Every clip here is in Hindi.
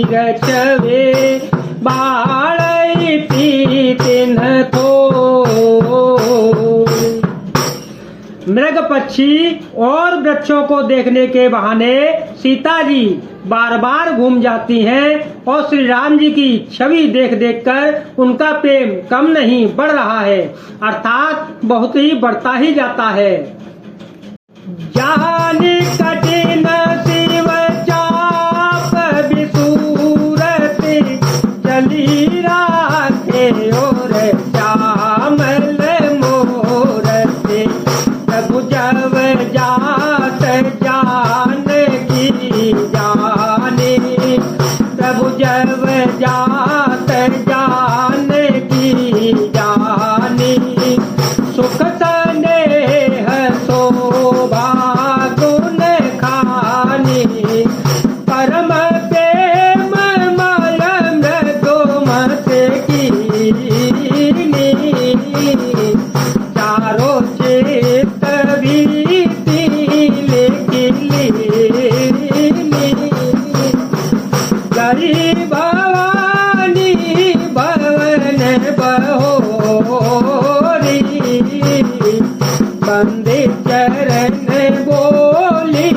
रचवे बाळई तीन थो। मृग पक्षी और वृक्षों को देखने के बहाने सीता जी बार बार घूम जाती हैं और श्री राम जी की छवि देख देख कर उनका प्रेम कम नहीं बढ़ रहा है, अर्थात बहुत ही बढ़ता ही जाता है। जानी कठिन शिव चाप विसूरत चली राखे और श्यामल मोरते। प्रभु जब जात जान की जाने, प्रभु जब जात जान की जाने। सुख स्नेह शोभा गुण खानी, परम प्रेम मय मृदुमत कीनी। चारों चित भीति लिखिली, गरी भवानी भवन बहोरी। बंदे चरण बोली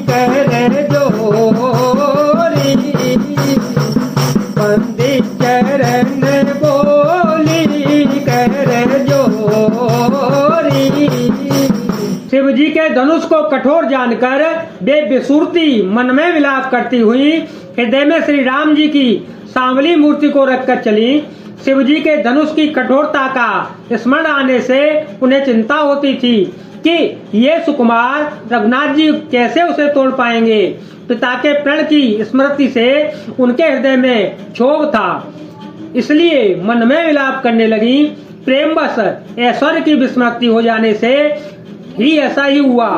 कर जोरी, बंदे चरण बोली कर जोरी। शिव जी के धनुष को कठोर जानकर वे बेसुरती मन में विलाप करती हुई हृदय में श्री राम जी की सांवली मूर्ति को रखकर चली। शिव जी के धनुष की कठोरता का स्मरण आने से उन्हें चिंता होती थी कि ये सुकुमार रघुनाथ जी कैसे उसे तोड़ पाएंगे। पिता के प्रण की स्मृति से उनके हृदय में क्षोभ था, इसलिए मन में विलाप करने लगी। प्रेमवश ऐश्वर्य की विस्मृति हो जाने से ही ऐसा ही हुआ।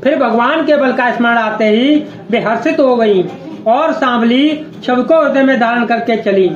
फिर भगवान के बल का स्मरण आते ही वे हर्षित हो गईं और सांवली छवि को हृदय में धारण करके चली।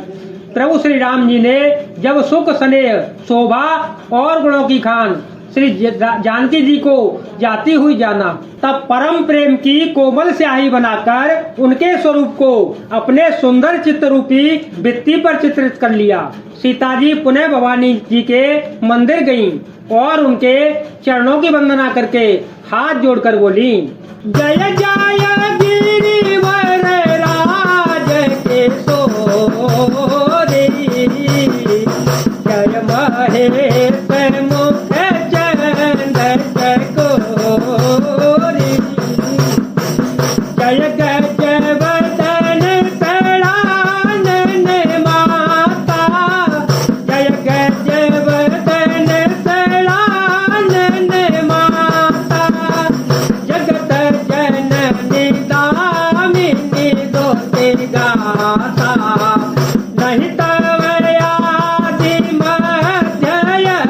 प्रभु श्री राम जी ने जब सुख स्नेह शोभा और गुणों की खान श्री जानकी जी को जाती हुई जाना, तब परम प्रेम की कोमल स्याही बनाकर उनके स्वरूप को अपने सुंदर चित्र रूपी भित्ति पर चित्रित कर लिया। सीता जी पुनः भवानी जी के मंदिर गईं और उनके चरणों की वंदना करके हाथ जोड़कर बोली, जय जय गिरिवर राज के सोरे, जय महेश मुख चंद चकोरी। जय गजवदन सड़ानन माता, जय गजवदन सड़ानन माता। जगत जननी दामिनी दोते गाता, नहीं तव आदि मध्य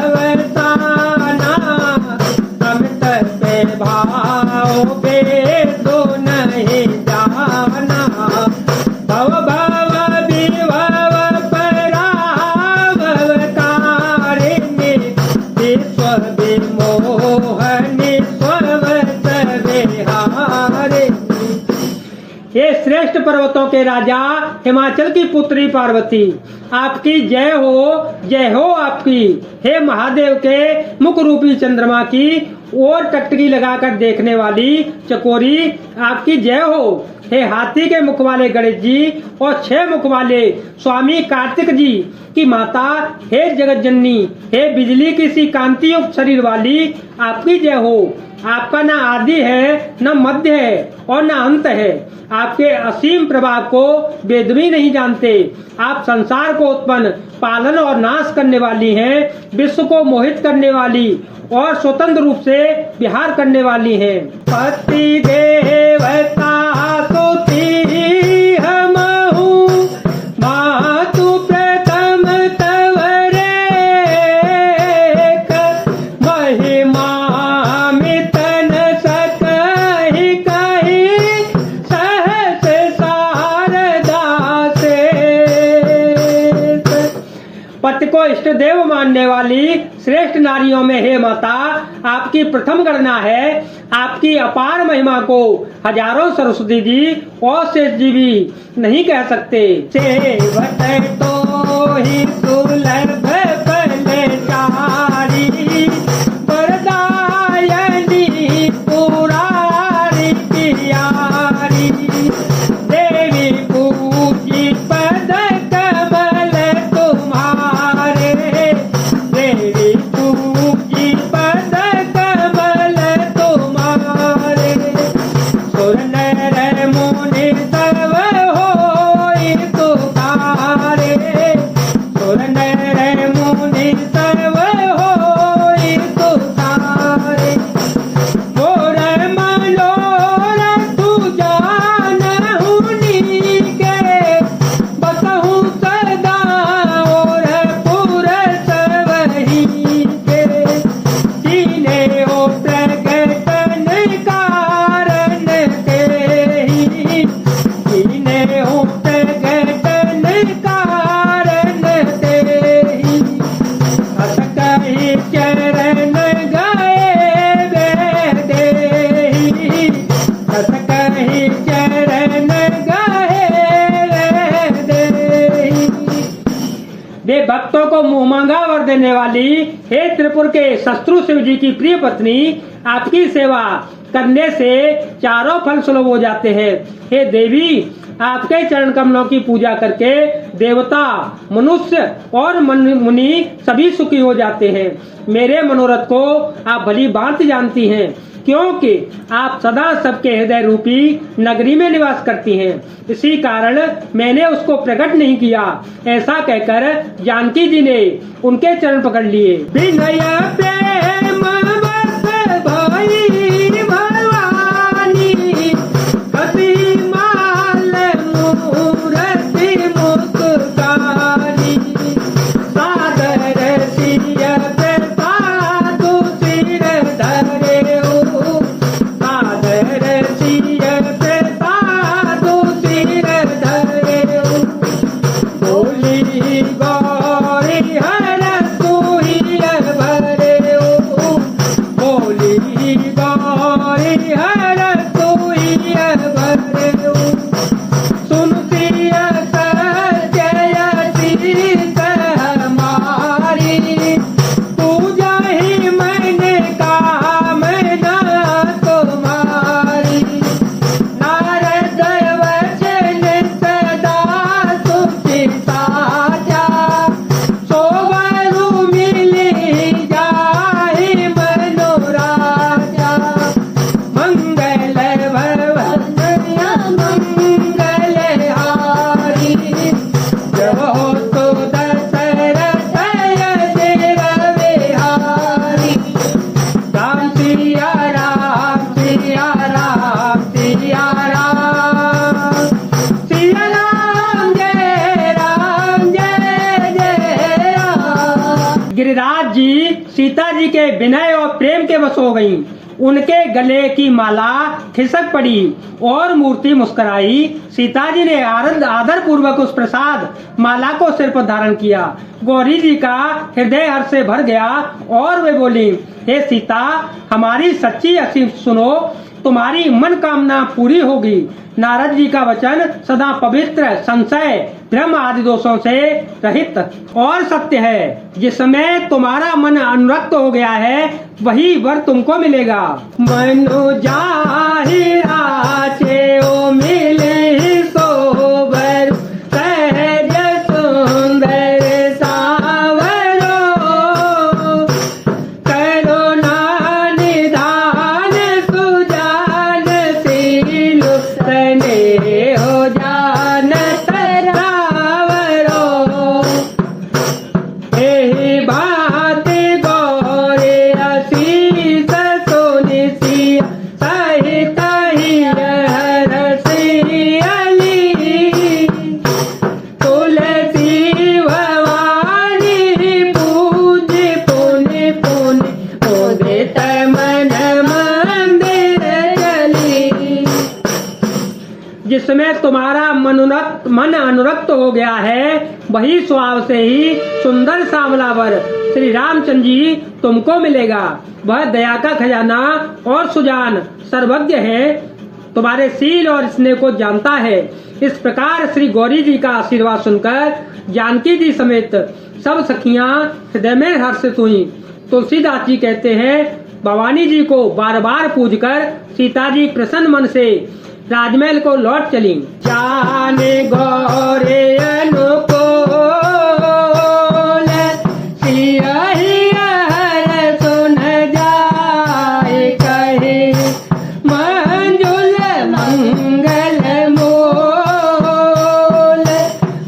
अवसाना। अमित से भाव बेदो नहीं जाना, भव भव विभव पराभव तारिणी। विश्व विमोहनी स्ववत विहारिणी। ये श्रेष्ठ पर्वतों के राजा हिमाचल की पुत्री पार्वती, आपकी जय हो आपकी। हे महादेव के मुख रूपी चंद्रमा की ओर टकटकी लगाकर देखने वाली चकोरी, आपकी जय हो। हे हाथी के मुख वाले गणेश जी और 6 मुख वाले स्वामी कार्तिक जी की माता, हे जगत जननी, हे बिजली की सी कांति युक्त शरीर वाली, आपकी जय हो। आपका न आदि है, न मध्य है और न अंत है। आपके असीम प्रभाव को वेद भी नहीं जानते। आप संसार को उत्पन्न, पालन और नाश करने वाली हैं, विश्व को मोहित करने वाली और स्वतंत्र रूप से विहार करने वाली हैं। पति देवता स्तुति हमहु, मातु प्रथम तवरे, महिमा मितन सकहि कहि, सहस शारदा से। पति को इष्ट देव मानने वाली श्रेष्ठ नारियों में हे माता, आपकी प्रथम गणना है। आपकी अपार महिमा को हजारों सरस्वती जी और शेष जी भी नहीं कह सकते। सेवत तो ही सुलभ बलचारी, वरदायनी पुरारी प्यारी, देवी पूजी पद कमल तुम्हारे, देवी पूजी पद कमल तुम्हारे, सुर नर मुनि सब होई तुकारे, सुर नर मुनि सब होई तुकारे, मोर मनोरथ जानहुनी के, बसहु सदा और पुरस वही के, तीने ओ प्रगटन कारण तेहि, तीने ओ प्रगटन कारण तेहि, अस कहि चरण गए देहि, अस कहि चरण गए देहि। वे भक्तों को मुंहमांगा वर देने वाली हे त्रिपुर के शत्रु शिव जी की प्रिय पत्नी, आपकी सेवा करने से चारों फल सुलभ हो जाते हैं। हे देवी, आपके चरण कमलों की पूजा करके देवता, मनुष्य और मुनि सभी सुखी हो जाते हैं। मेरे मनोरथ को आप भली भांति जानती हैं, क्योंकि आप सदा सबके हृदय रूपी नगरी में निवास करती हैं। इसी कारण मैंने उसको प्रकट नहीं किया। ऐसा कहकर जानकी जी ने उनके चरण पकड़ लिए। विनय प्रेम बस भई भवानी, कति माल मूरति मुस्कानी, सादर सियत साधु सिर धरे, सादर सियत साधु सिर धरे, बोली गौरी हर सुहियर भरे, बोली गौरी हर सुहियर भरे, सुन सिया जय शीस हमारी, पूजा ही मैंने कामना तुम्हारी, नारद वचन सदा सुखी साजा, सोवरु मिली जाहि मनोराजा, मंगल भवन मंगल हारी, जब हो तो दशरथ अजर बिहारी, राम सिया राम सिया राम सिया राम, सिया राम जय राम। गिरिराज जी सीता जी के विनय और प्रेम के वश हो गईं। उनके गले की माला खिसक पड़ी और मूर्ति मुस्कुराई। सीता जी ने आदर पूर्वक उस प्रसाद माला को सिर पर धारण किया। गौरी जी का हृदय हर्ष से भर गया और वे बोली, हे सीता, हमारी सच्ची असीम सुनो, तुम्हारी मन कामना पूरी होगी। नारद जी का वचन सदा पवित्र, संशय, भ्रम आदि दोषों से रहित और सत्य है। जिसमें तुम्हारा मन अनुरक्त हो गया है वही वर तुमको मिलेगा। मनु जाहिरा ओ मिले सोबर, सहज सुंदर सावरो, करुणा निधान सुजान सीलु, तने हो जान तरावरो, एहि बात गौरे असीस सुनिसिया, सहित ही मन अनुरक्त हो गया है, वही स्वभाव से ही सुंदर सांवलावर श्री रामचंद्र जी तुमको मिलेगा। वह दया का खजाना और सुजान सर्वज्ञ है, तुम्हारे शील और स्नेह को जानता है। इस प्रकार श्री गौरी जी का आशीर्वाद सुनकर जानकी जी समेत सब सखियां हृदय में हर्षित हुई। तुलसीदास जी कहते हैं, भवानी जी को बार बार पूजकर सीता जी प्रसन्न मन से राजमहल को लौट चली। जाने गौरे अनुकूल सियहि हर सुन जाए कहे, मंजुल मंगल मूल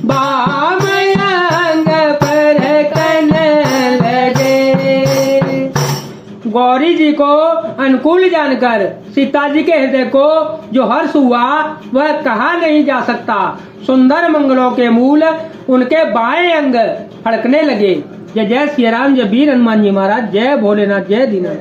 बामयंग पर कन लगे। गौरी जी को अनुकूल जानकर सीता जी के हृदय को जो हर्ष हुआ वह कहा नहीं जा सकता। सुंदर मंगलों के मूल उनके बाएं अंग फड़कने लगे। जय जय श्री राम, जय वीर हनुमान जी महाराज, जय भोलेनाथ, जय दीनानाथ।